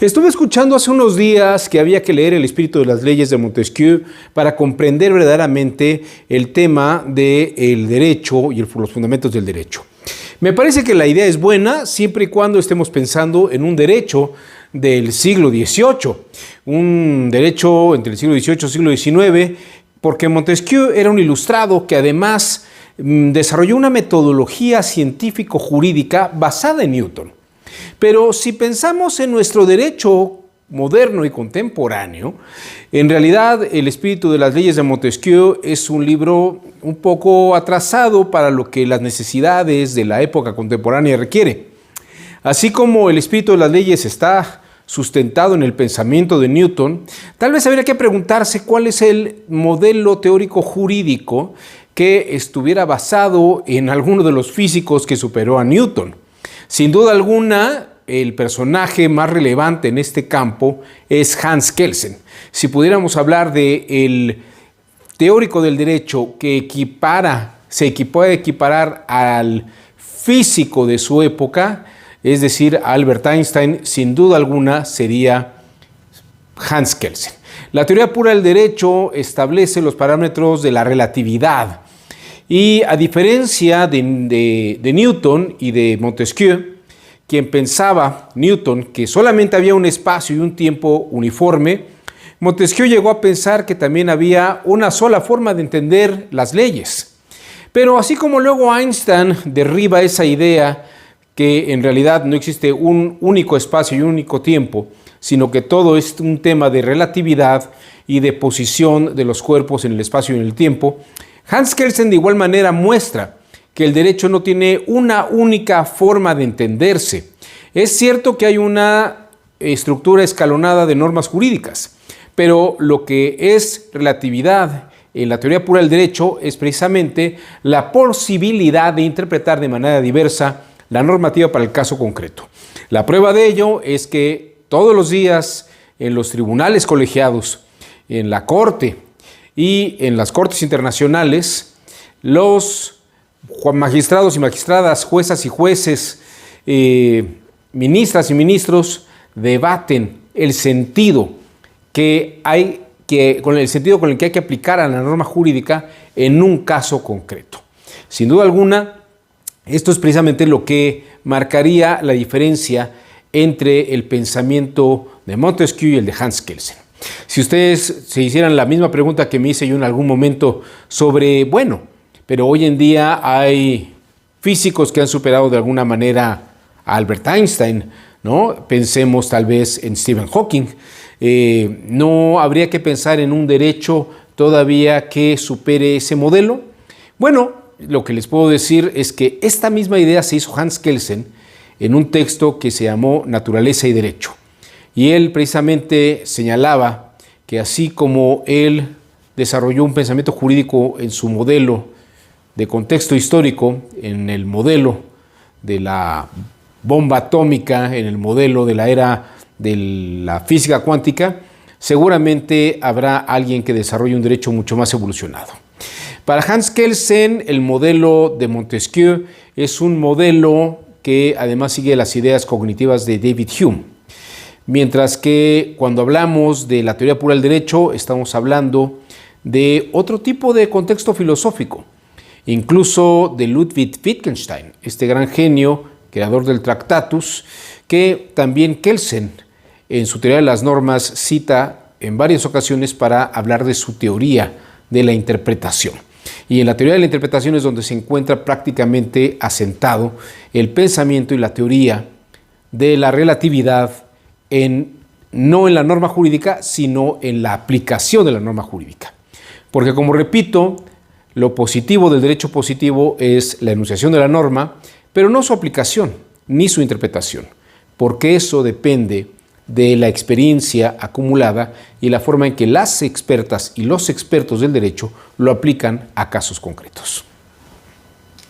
Estuve escuchando hace unos días que había que leer El espíritu de las leyes de Montesquieu para comprender verdaderamente el tema del derecho y los fundamentos del derecho. Me parece que la idea es buena siempre y cuando estemos pensando en un derecho del siglo XVIII, un derecho entre el siglo XVIII y el siglo XIX, porque Montesquieu era un ilustrado que además desarrolló una metodología científico-jurídica basada en Newton. Pero si pensamos en nuestro derecho moderno y contemporáneo, en realidad El espíritu de las leyes de Montesquieu es un libro un poco atrasado para lo que las necesidades de la época contemporánea requiere. Así como El espíritu de las leyes está sustentado en el pensamiento de Newton, tal vez habría que preguntarse cuál es el modelo teórico jurídico que estuviera basado en alguno de los físicos que superó a Newton. Sin duda alguna, el personaje más relevante en este campo es Hans Kelsen. Si pudiéramos hablar del teórico del derecho que se puede equiparar al físico de su época, es decir, a Albert Einstein, sin duda alguna sería Hans Kelsen. La teoría pura del derecho establece los parámetros de la relatividad. Y a diferencia de Newton y de Montesquieu, quien pensaba, Newton, que solamente había un espacio y un tiempo uniforme, Montesquieu llegó a pensar que también había una sola forma de entender las leyes. Pero así como luego Einstein derriba esa idea que en realidad no existe un único espacio y un único tiempo, sino que todo es un tema de relatividad y de posición de los cuerpos en el espacio y en el tiempo, Hans Kelsen de igual manera muestra que el derecho no tiene una única forma de entenderse. Es cierto que hay una estructura escalonada de normas jurídicas, pero lo que es relatividad en la teoría pura del derecho es precisamente la posibilidad de interpretar de manera diversa la normativa para el caso concreto. La prueba de ello es que todos los días en los tribunales colegiados, en la Corte y en las Cortes internacionales, los magistrados y magistradas, juezas y jueces, ministras y ministros debaten el sentido con el que hay que aplicar a la norma jurídica en un caso concreto. Sin duda alguna, esto es precisamente lo que marcaría la diferencia entre el pensamiento de Montesquieu y el de Hans Kelsen. Si ustedes se hicieran la misma pregunta que me hice yo en algún momento sobre, pero hoy en día hay físicos que han superado de alguna manera a Albert Einstein, ¿no? Pensemos tal vez en Stephen Hawking. ¿No habría que pensar en un derecho todavía que supere ese modelo? Bueno, lo que les puedo decir es que esta misma idea se hizo Hans Kelsen en un texto que se llamó Naturaleza y Derecho. Y él precisamente señalaba que así como él desarrolló un pensamiento jurídico en su modelo de contexto histórico, en el modelo de la bomba atómica, en el modelo de la era de la física cuántica, seguramente habrá alguien que desarrolle un derecho mucho más evolucionado. Para Hans Kelsen, el modelo de Montesquieu es un modelo que además sigue las ideas cognitivas de David Hume. Mientras que cuando hablamos de la teoría pura del derecho, estamos hablando de otro tipo de contexto filosófico, incluso de Ludwig Wittgenstein, este gran genio, creador del Tractatus, que también Kelsen, en su teoría de las normas, cita en varias ocasiones para hablar de su teoría de la interpretación. Y en la teoría de la interpretación es donde se encuentra prácticamente asentado el pensamiento y la teoría de la relatividad no en la norma jurídica, sino en la aplicación de la norma jurídica. Porque, como repito, lo positivo del derecho positivo es la enunciación de la norma, pero no su aplicación ni su interpretación, porque eso depende de la experiencia acumulada y la forma en que las expertas y los expertos del derecho lo aplican a casos concretos.